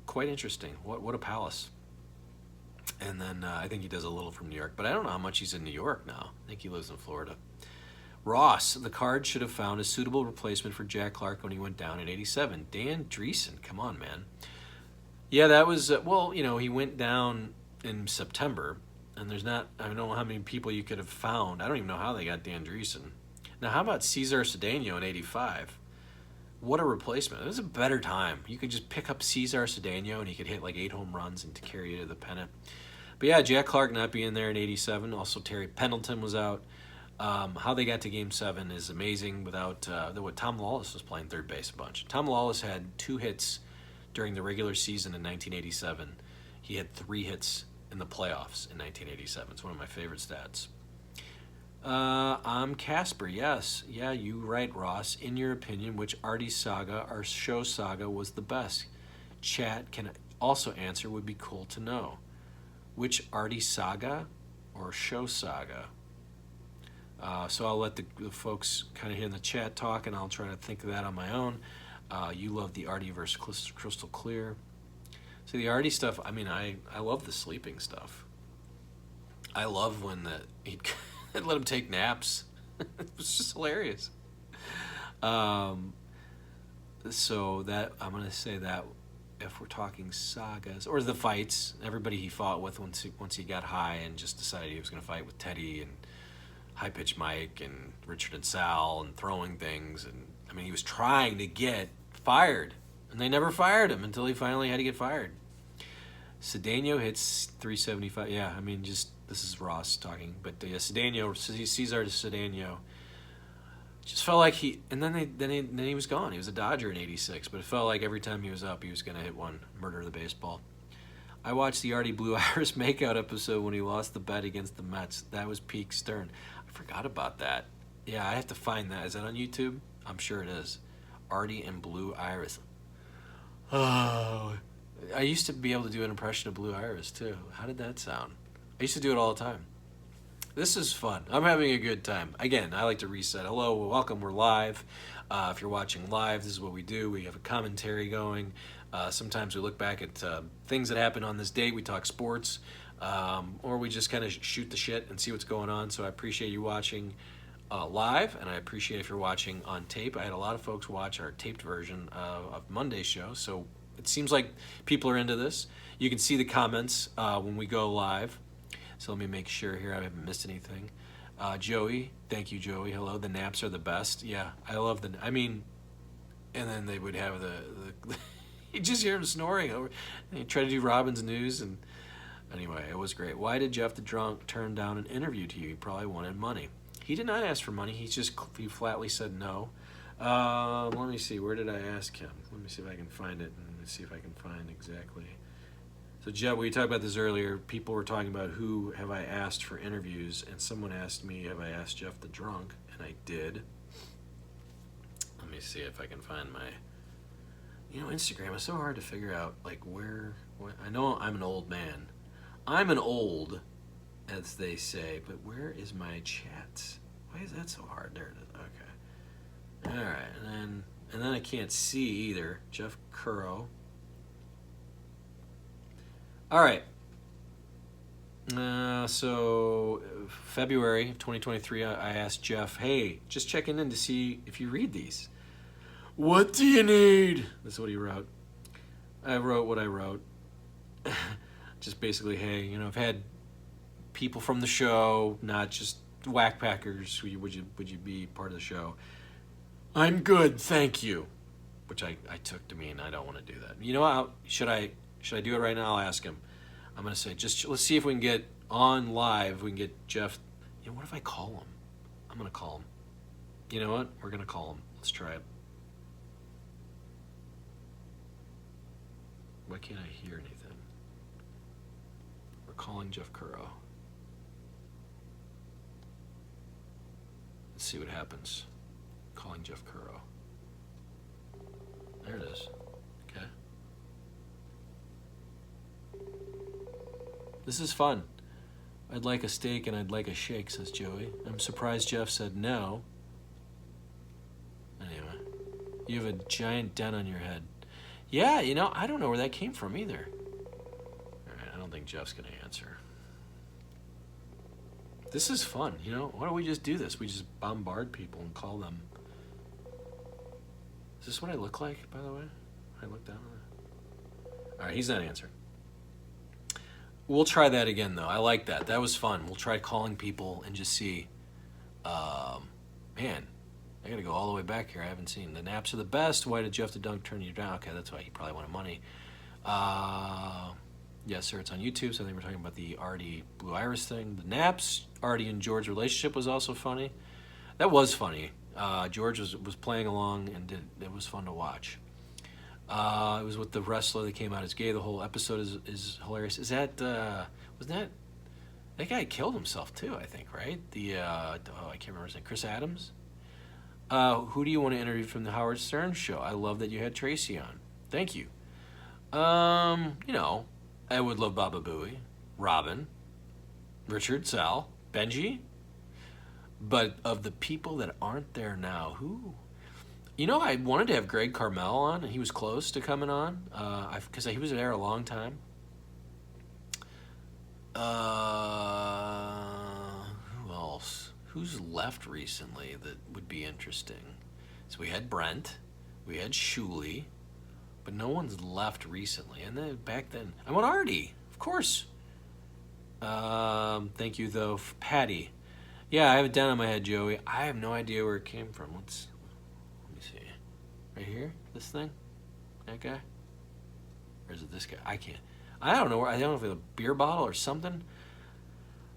quite interesting. What a palace. And then I think he does a little from New York, but I don't know how much he's in New York now. I think he lives in Florida. Ross, the Card should have found a suitable replacement for Jack Clark when he went down in '87. Dan Dreesen, come on, man. Yeah, that was, he went down in September, and I don't know how many people you could have found. I don't even know how they got Dan Dreesen. Now, how about Cesar Cedeno in '85? What a replacement. It was a better time. You could just pick up Cesar Cedeno and he could hit like 8 home runs and to carry you to the pennant. But yeah, Jack Clark not being there in '87. Also, Terry Pendleton was out. How they got to Game 7 is amazing without Tom Lawless was playing third base a bunch. Tom Lawless had 2 hits during the regular season in 1987. He had 3 hits in the playoffs in 1987. It's one of my favorite stats. I'm Casper, yes. Yeah, you right, Ross. In your opinion, which Artie saga or show saga was the best? Chat can also answer, would be cool to know. Which Artie saga or show saga? So I'll let the folks kind of here in the chat talk, and I'll try to think of that on my own. You love the Artie versus Crystal Clear. So the Artie stuff, I love the sleeping stuff. I love when he'd let him take naps. It was just hilarious. So that I'm going to say that if we're talking sagas or the fights, everybody he fought with once he got high and just decided he was going to fight with Teddy and High Pitch Mike and Richard and Sal and throwing things, and he was trying to get fired, and they never fired him until he finally had to get fired. Cedeno hits 375. Yeah, this is Ross talking, but Cedeno, Cesar Cedeno, just felt like then he was gone. He was a Dodger in '86, but it felt like every time he was up, he was going to hit one, murder the baseball. I watched the Artie Blue Iris makeout episode when he lost the bet against the Mets. That was peak Stern. I forgot about that. Yeah, I have to find that. Is that on YouTube? I'm sure it is. Artie and Blue Iris. Oh, I used to be able to do an impression of Blue Iris too. How did that sound? I used to do it all the time. This is fun. I'm having a good time. Again, I like to reset. Hello, welcome. We're live. If you're watching live, this is what we do. We have a commentary going. Sometimes we look back at things that happened on this date. We talk sports, or we just kind of shoot the shit and see what's going on. So I appreciate you watching live, and I appreciate if you're watching on tape. I had a lot of folks watch our taped version of Monday's show, so it seems like people are into this. You can see the comments when we go live. So let me make sure here I haven't missed anything. Joey, thank you, Joey. Hello. The naps are the best. Yeah, I love and then they would have the you just hear him snoring over. And he tried to do Robin's News, and anyway, it was great. Why did Jeff the Drunk turn down an interview to you? He probably wanted money. He did not ask for money. He flatly said no. Let me see. Where did I ask him? Let me see if I can find it. Let me see if I can find exactly. So, Jeff, we talked about this earlier. People were talking about who have I asked for interviews, and someone asked me, have I asked Jeff the Drunk? And I did. Let me see if I can find my... Instagram is so hard to figure out, where... I know I'm an old man. I'm an old as they say. But where is my chat? Why is that so hard? There it is. Okay. All right, and then I can't see either. Jeff Curro. All right. So February of 2023, I asked Jeff, hey, just checking in to see if you read these. What do you need? That's what he wrote. I wrote what I wrote. Just basically, hey, you know, I've had people from the show, not just whack packers. Would you be part of the show? I'm good, thank you. Which I took to mean I don't want to do that. You know, should I do it right now? I'll ask him. I'm gonna say, just let's see if we can get on live. We can get Jeff. You know, what if I call him? I'm gonna call him. You know what? We're gonna call him. Let's try it. Why can't I hear anything? We're calling Jeff Curro. Let's see what happens. Calling Jeff Curro. There it is. Okay. This is fun. I'd like a steak and I'd like a shake, says Joey. I'm surprised Jeff said no. Anyway, you have a giant dent on your head. Yeah, you know, I don't know where that came from either. All right, I don't think Jeff's going to answer. This is fun, you know? Why don't we just do this? We just bombard people and call them. Is this what I look like, by the way? I look down on it. All right, he's not answering. We'll try that again, though. I like that. That was fun. We'll try calling people and just see. Man, I got to go all the way back here. I haven't seen. The naps are the best. Why did Jeff the Dunk turn you down? Okay, that's why he probably wanted money. Yes, sir, it's on YouTube, so I think we're talking about the Artie Blue Iris thing. The naps, Artie and George relationship was also funny. That was funny. George was playing along, and it was fun to watch. It was with the wrestler that came out as gay. The whole episode is hilarious. Is that that guy killed himself too? I think, right? I can't remember his name. Chris Adams. Who do you want to interview from the Howard Stern show? I love that you had Tracy on. Thank you. You know, I would love Baba Booey, Robin, Richard, Sal, Benji. But of the people that aren't there now, who? You know, I wanted to have Greg Carmel on, and he was close to coming on, because he was there a long time. Who else? Who's left recently that would be interesting? So we had Brent, we had Shuli, but no one's left recently. And then back then, I want Artie, of course. Thank you, though, Patty. Yeah, I have it down on my head, Joey. I have no idea where it came from. Let me see. Right here? This thing? That guy? Or is it this guy? I can't. I don't know. I don't know if it's a beer bottle or something.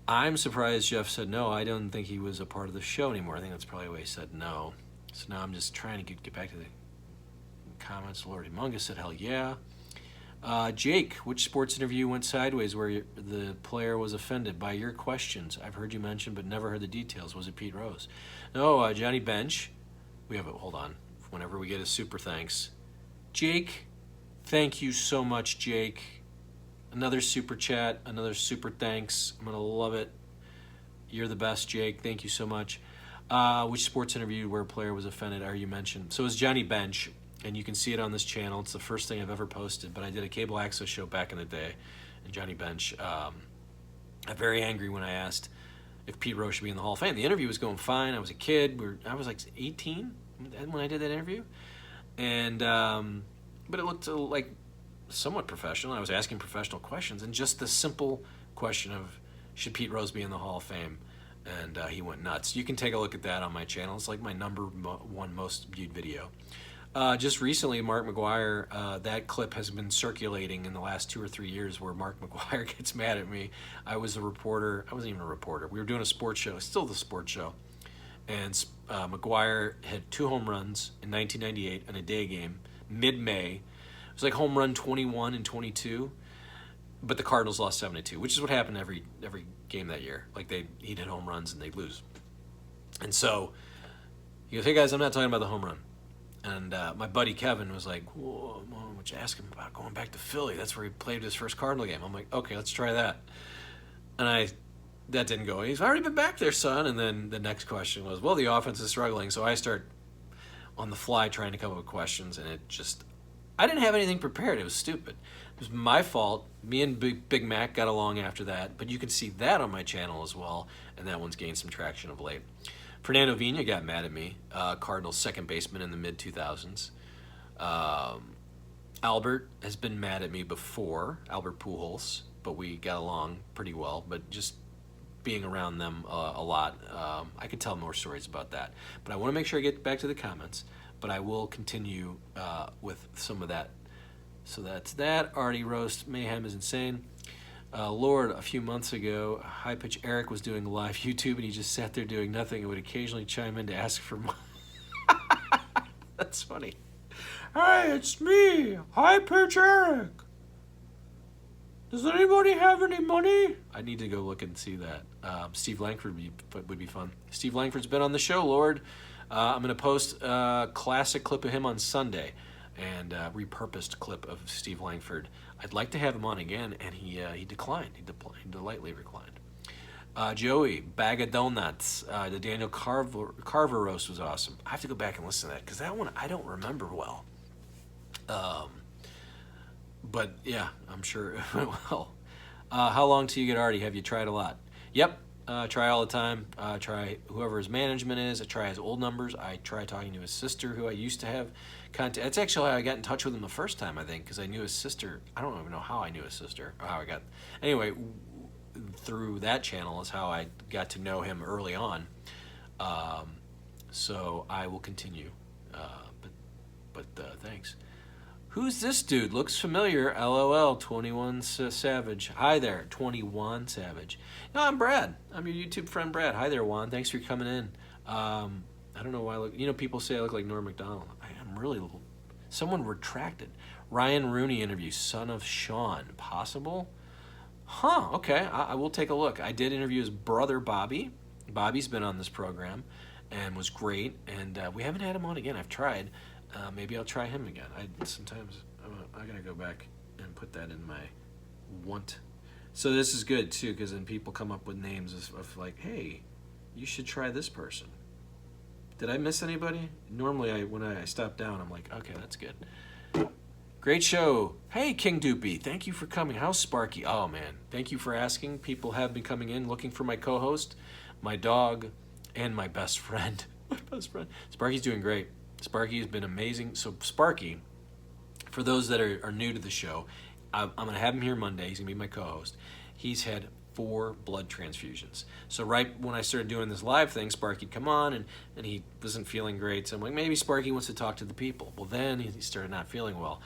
I'm surprised Jeff said no. I don't think he was a part of the show anymore. I think that's probably why he said no. So now I'm just trying to get back to the comments. Lord Humongous said, hell yeah. Jake, which sports interview went sideways where the player was offended by your questions? I've heard you mention, but never heard the details. Was it Pete Rose? No, Johnny Bench. We have a, hold on. Whenever we get a super thanks. Jake, thank you so much, Jake. Another super chat, another super thanks. I'm going to love it. You're the best, Jake. Thank you so much. Which sports interview where a player was offended are you mentioned? So it was Johnny Bench. And you can see it on this channel. It's the first thing I've ever posted, but I did a cable access show back in the day, and Johnny Bench got very angry when I asked if Pete Rose should be in the Hall of Fame. The interview was going fine. I was a kid. I was like 18 when I did that interview, and but it looked like somewhat professional. I was asking professional questions, and just the simple question of should Pete Rose be in the Hall of Fame, and he went nuts. You can take a look at that on my channel. It's like my number one most viewed video. Just recently, Mark McGwire, that clip has been circulating in the last 2 or 3 years where Mark McGwire gets mad at me. I was a reporter. I wasn't even a reporter. We were doing a sports show, still the sports show. And McGwire had 2 home runs in 1998 in a day game, mid-May. It was like home run 21 and 22, but the Cardinals lost 7-2, which is what happened every game that year. Like he'd hit home runs and they'd lose. And so he goes, hey guys, I'm not talking about the home run. And my buddy Kevin was like, whoa, why don't you ask him about going back to Philly? That's where he played his first Cardinal game. I'm like, okay, let's try that. And I that didn't go. He's already been back there, son. And then the next question was, well, the offense is struggling. So I start on the fly trying to come up with questions, and it just, I didn't have anything prepared. It was stupid. It was my fault. Me and Big Mac got along after that, but you can see that on my channel as well, and that one's gained some traction of late. Fernando Vina got mad at me, Cardinals second baseman in the mid-2000s. Albert has been mad at me before, Albert Pujols, but we got along pretty well, but just being around them a lot, I could tell more stories about that. But I want to make sure I get back to the comments, but I will continue with some of that. So that's that. Artie Roast Mayhem is insane. Lord, a few months ago, High Pitch Eric was doing live YouTube, and he just sat there doing nothing and would occasionally chime in to ask for money. That's funny. Hey, it's me, High Pitch Eric. Does anybody have any money? I need to go look and see that. Steve Langford would be fun. Steve Langford's been on the show, Lord. I'm going to post a classic clip of him on Sunday, and a repurposed clip of Steve Langford. I'd like to have him on again, and he declined. He politely reclined. Joey, Bag of Donuts. The Daniel Carver roast was awesome. I have to go back and listen to that, because that one I don't remember well. But yeah, I'm sure it went well. How long till you get Artie? Have you tried a lot? Yep. Try all the time. Try whoever his management is. I try his old numbers. I try talking to his sister, who I used to have contact. That's actually how I got in touch with him the first time, I think, because I knew his sister. I don't even know how I knew his sister, or how I got. Anyway, through that channel is how I got to know him early on. So I will continue. But thanks. Who's this dude? Looks familiar. LOL. 21 Savage. Hi there, 21 Savage. No, I'm Brad. I'm your YouTube friend, Brad. Hi there, Juan. Thanks for coming in. I don't know why I look. You know, people say I look like Norm Macdonald. I am really. Someone retracted. Ryan Rooney interview. Son of Sean. Possible? Huh. Okay. I will take a look. I did interview his brother, Bobby. Bobby's been on this program and was great. And we haven't had him on again. I've tried. Maybe I'll try him again. I gotta go back and put that in my want. So this is good too, because then people come up with names of like, hey, you should try this person. Did I miss anybody? Normally, when I stop down, I'm like, okay, that's good. Great show. Hey, King Doopy, thank you for coming. How's Sparky? Oh man, thank you for asking. People have been coming in looking for my co-host, my dog, and my best friend. My best friend. Sparky's doing great. Sparky has been amazing. So Sparky, for those that are new to the show, I'm going to have him here Monday. He's going to be my co-host. He's had 4 blood transfusions. So right when I started doing this live thing, Sparky'd come on, and he wasn't feeling great. So I'm like, maybe Sparky wants to talk to the people. Well, then he started not feeling well.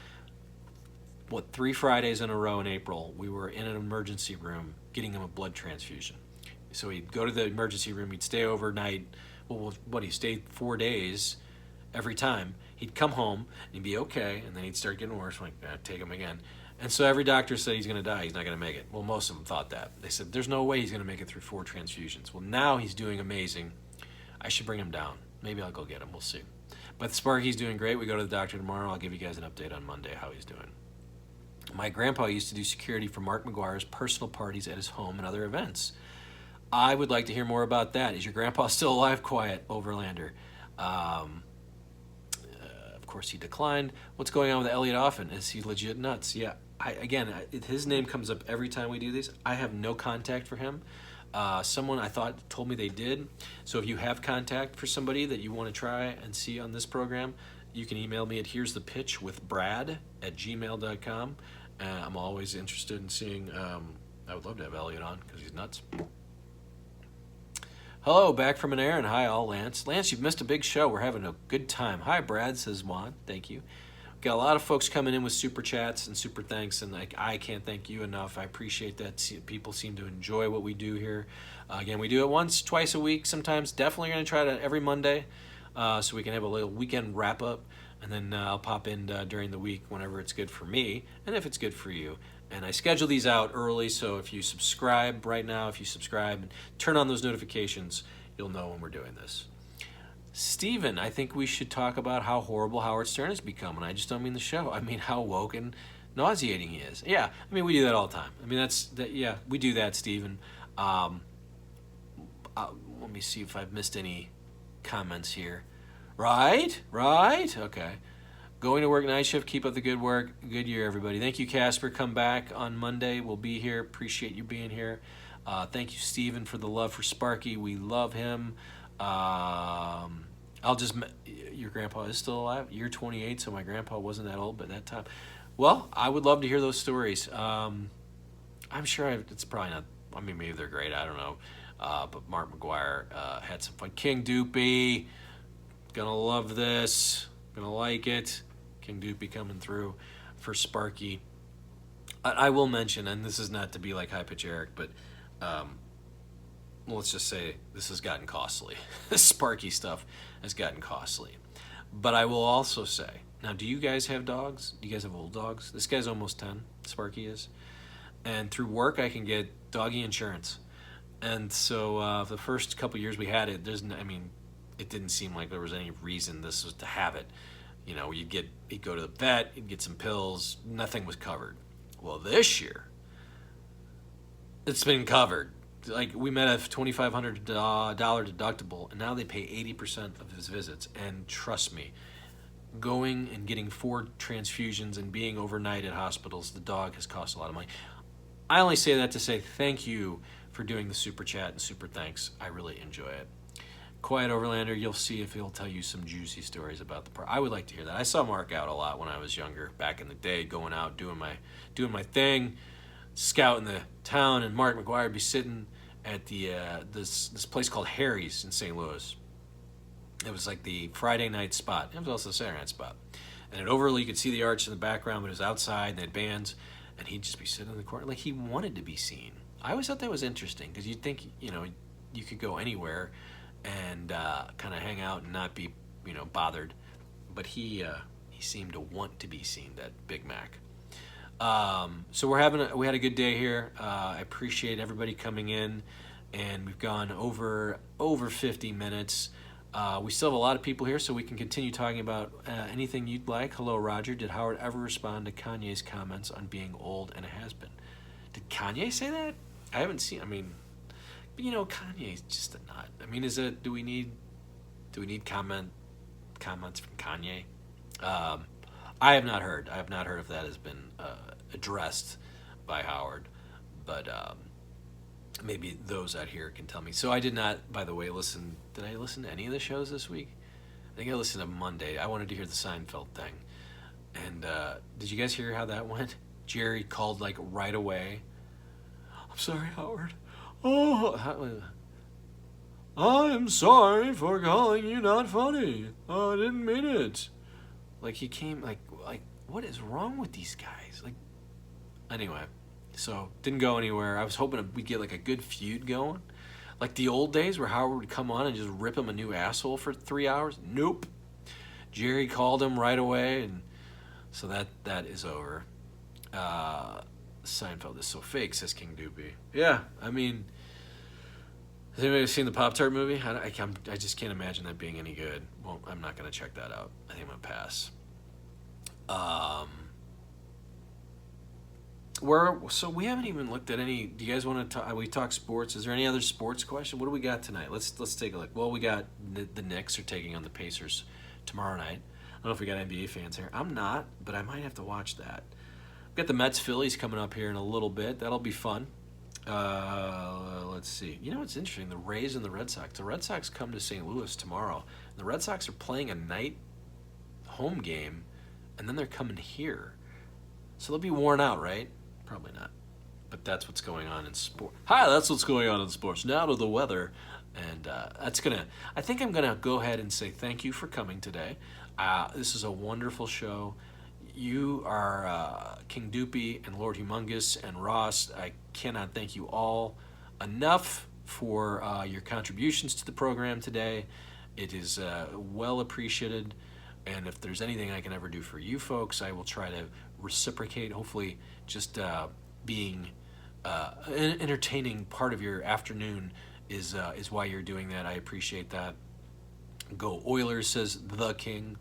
3 Fridays in a row in April, we were in an emergency room getting him a blood transfusion. So he'd go to the emergency room. He'd stay overnight. Well, he stayed 4 days. Every time he'd come home and he'd be okay, and then he'd start getting worse. I'm like, take him again. And so every doctor said he's going to die. He's not going to make it. Well, most of them thought that. They said there's no way he's going to make it through 4 transfusions. Well, now he's doing amazing. I should bring him down. Maybe I'll go get him. We'll see. But Sparky's doing great. We go to the doctor tomorrow. I'll give you guys an update on Monday how he's doing. My grandpa used to do security for Mark McGwire's personal parties at his home and other events. I would like to hear more about that. Is your grandpa still alive? Quiet, Overlander. Of course, he declined. What's going on with Elliot Offen? Is he legit nuts? Yeah. His name comes up every time we do these. I have no contact for him. Someone I thought told me they did. So if you have contact for somebody that you want to try and see on this program, you can email me at here'sthePitchwithbrad@gmail.com. I'm always interested in seeing. I would love to have Elliot on because he's nuts. Hello, back from an errand. Hi, all. Lance. Lance, you've missed a big show. We're having a good time. Hi, Brad, says Juan. Thank you. Got a lot of folks coming in with super chats and super thanks, and I can't thank you enough. I appreciate that. People seem to enjoy what we do here. Again, we do it once, twice a week sometimes. Definitely going to try to every Monday so we can have a little weekend wrap-up, and then I'll pop in during the week whenever it's good for me and if it's good for you. And I schedule these out early, so if you subscribe right now, if you subscribe and turn on those notifications, you'll know when we're doing this. Steven, I think we should talk about how horrible Howard Stern has become, and I just don't mean the show. I mean how woke and nauseating he is. Yeah, I mean, we do that all the time. I mean, yeah, we do that, Steven. let me see if I've missed any comments here. Right? Okay. Going to work night shift. Keep up the good work. Good year, everybody. Thank you, Casper. Come back on Monday. We'll be here. Appreciate you being here. Thank you, Steven, for the love for Sparky. We love him. Your grandpa is still alive. You're 28, so my grandpa wasn't that old by that time. Well, I would love to hear those stories. I'm sure it's probably not, I mean, maybe they're great. I don't know. But Mark McGwire had some fun. King Doopy, gonna love this. Gonna like it. King Doopy coming through for Sparky. I will mention, and this is not to be like High Pitch Eric, but let's just say this has gotten costly. This Sparky stuff has gotten costly. But I will also say, now, do you guys have dogs? Do you guys have old dogs? This guy's almost 10, Sparky is. And through work, I can get doggy insurance. And so the first couple years we had it, it didn't seem like there was any reason this was to have it. You know, you'd go to the vet, you'd get some pills, nothing was covered. Well, this year, it's been covered. Like, we met a $2,500 deductible, and now they pay 80% of his visits. And trust me, going and getting 4 transfusions and being overnight at hospitals, the dog has cost a lot of money. I only say that to say thank you for doing the super chat and super thanks. I really enjoy it. Quiet Overlander, you'll see if he'll tell you some juicy stories about the park. I would like to hear that. I saw Mark out a lot when I was younger, back in the day, going out, doing my thing, scouting the town, and Mark McGwire would be sitting at the this place called Harry's in St. Louis. It was like the Friday night spot. It was also the Saturday night spot. And at Overley, you could see the arch in the background, but it was outside, and they had bands, and he'd just be sitting in the corner like he wanted to be seen. I always thought that was interesting, because you'd think, you could go anywhere and kind of hang out and not be, bothered. But he seemed to want to be seen, that Big Mac. So we had a good day here. I appreciate everybody coming in, and we've gone over 50 minutes. We still have a lot of people here, so we can continue talking about anything you'd like. Hello, Roger. Did Howard ever respond to Kanye's comments on being old and a has-been? Did Kanye say that? I haven't seen. But Kanye's just a nut. Do we need comments from Kanye? I have not heard. If that has been addressed by Howard, but maybe those out here can tell me. So I did not, by the way, listen. Did I listen to any of the shows this week? I think I listened to Monday. I wanted to hear the Seinfeld thing. And did you guys hear how that went? Jerry called like right away. I'm sorry, Howard. Oh, I'm sorry for calling you not funny. I didn't mean it. Like, he came, like, what is wrong with these guys? Like, anyway, so didn't go anywhere. I was hoping we'd get like a good feud going, like the old days where Howard would come on and just rip him a new asshole for 3 hours. Nope. Jerry called him right away, and so that is over. Seinfeld is so fake, says King Doopy. Yeah, has anybody seen the Pop-Tart movie? I just can't imagine that being any good. Well, I'm not going to check that out. I think I'm going to pass. So we haven't even looked at any. Do you guys want to talk? We talk sports. Is there any other sports question? What do we got tonight? Let's take a look. Well, we got the Knicks are taking on the Pacers tomorrow night. I don't know if we got NBA fans here. I'm not, but I might have to watch that. We've got the Mets Phillies coming up here in a little bit. That'll be fun. Let's see. It's interesting. The Rays and the Red Sox. The Red Sox come to St. Louis tomorrow. The Red Sox are playing a night home game, and then they're coming here. So they'll be worn out, right? Probably not. But that's what's going on in sport. Hi, that's what's going on in sports. Now to the weather. And I think I'm going to go ahead and say thank you for coming today. This is a wonderful show. You are King Doopy and Lord Humongous and Ross. I cannot thank you all enough for your contributions to the program today. It is well appreciated. And if there's anything I can ever do for you folks, I will try to reciprocate. Hopefully just being an entertaining part of your afternoon is why you're doing that. I appreciate that. Go Oilers, says the King.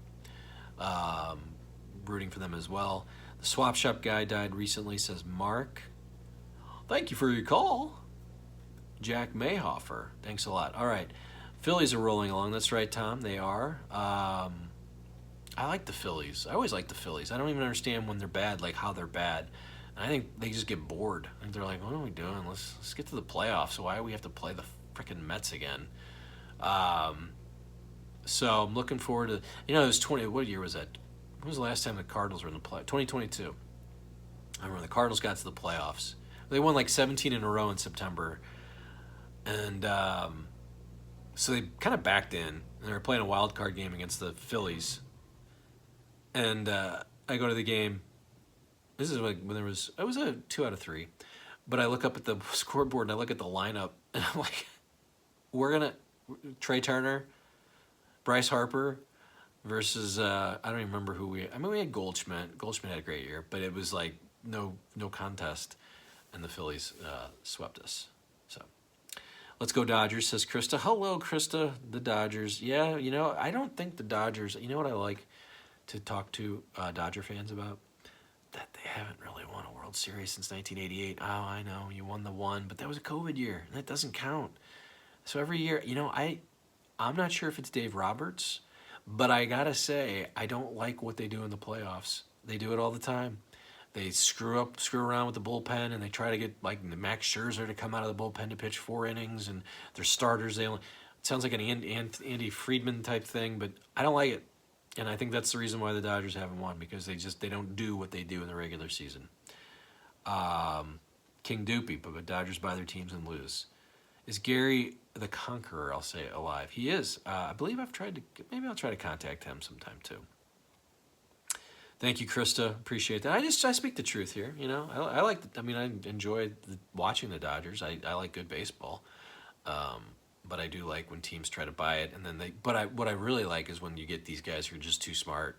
Rooting for them as well. The Swap Shop guy died recently, says Mark. Thank you for your call. Jack Mayhofer. Thanks a lot. All right. Phillies are rolling along. That's right, Tom. They are. I like the Phillies. I always like the Phillies. I don't even understand when they're bad, like how they're bad. And I think they just get bored. I think they're like, what are we doing? Let's get to the playoffs. So why do we have to play the freaking Mets again? So I'm looking forward to, it was 20, what year was that? When was the last time the Cardinals were in the play? 2022. I remember the Cardinals got to the playoffs. They won like 17 in a row in September. And so they kind of backed in. And they were playing a wild card game against the Phillies. And I go to the game. This is like when it was a 2 out of 3. But I look up at the scoreboard and I look at the lineup. And I'm like, Trey Turner, Bryce Harper versus, I don't even remember who we had Goldschmidt. Goldschmidt had a great year, but it was like no contest. And the Phillies swept us. So let's go Dodgers, says Krista. Hello, Krista. The Dodgers. Yeah, I don't think the Dodgers, you know what I like to talk to Dodger fans about? That they haven't really won a World Series since 1988. Oh, I know, you won the one, but that was a COVID year. That doesn't count. So every year, I'm not sure if it's Dave Roberts, but I gotta say, I don't like what they do in the playoffs. They do it all the time. They screw around with the bullpen, and they try to get like Max Scherzer to come out of the bullpen to pitch 4 innings, and their starters, it sounds like an Andy Friedman type thing, but I don't like it. And I think that's the reason why the Dodgers haven't won, because they don't do what they do in the regular season. King Doopy, but the Dodgers buy their teams and lose. Is Gary the Conqueror, I'll say, alive? He is. I believe maybe I'll try to contact him sometime too. Thank you, Krista. Appreciate that. I speak the truth here. I like. I enjoy watching the Dodgers. I like good baseball, but I do like when teams try to buy it, and then what I really like is when you get these guys who are just too smart.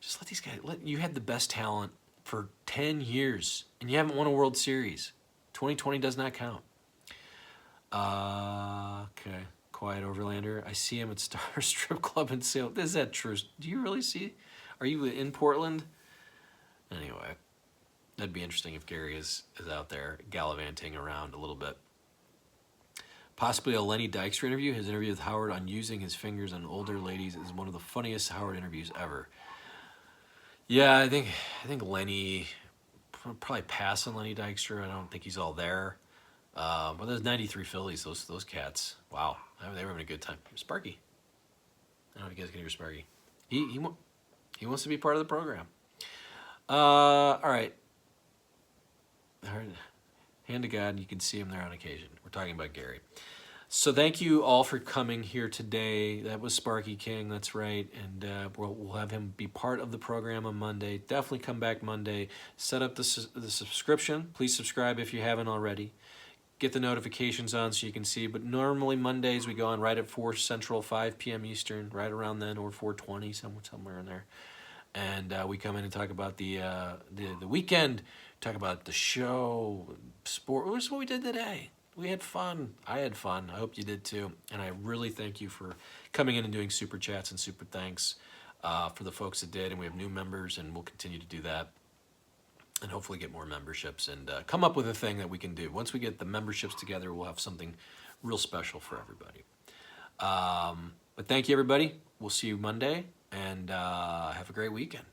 Just let these guys. You had the best talent for 10 years, and you haven't won a World Series. 2020 does not count. Okay. Quiet Overlander. I see him at Star Strip Club in Salem. Is that true? Do you really see? Are you in Portland? Anyway, that'd be interesting if Gary is out there gallivanting around a little bit. Possibly a Lenny Dykstra interview. His interview with Howard on using his fingers on older ladies is one of the funniest Howard interviews ever. Yeah, I think Lenny, probably pass on Lenny Dykstra. I don't think he's all there. But those 93 Phillies, those cats, wow, they were having a good time. Sparky, I don't know if you guys can hear Sparky. He wants to be part of the program. All right. Hand to God, you can see him there on occasion. We're talking about Gary. So thank you all for coming here today. That was Sparky King, that's right. And we'll have him be part of the program on Monday. Definitely come back Monday. Set up the subscription. Please subscribe if you haven't already. Get the notifications on so you can see. But normally Mondays we go on right at 4 Central, 5 p.m. Eastern, right around then, or 4:20, somewhere in there. And we come in and talk about the weekend, talk about the show, sport. This is what we did today. We had fun. I had fun. I hope you did too. And I really thank you for coming in and doing super chats and super thanks for the folks that did. And we have new members, and we'll continue to do that. And hopefully get more memberships and come up with a thing that we can do. Once we get the memberships together, we'll have something real special for everybody. But thank you, everybody. We'll see you Monday, and have a great weekend.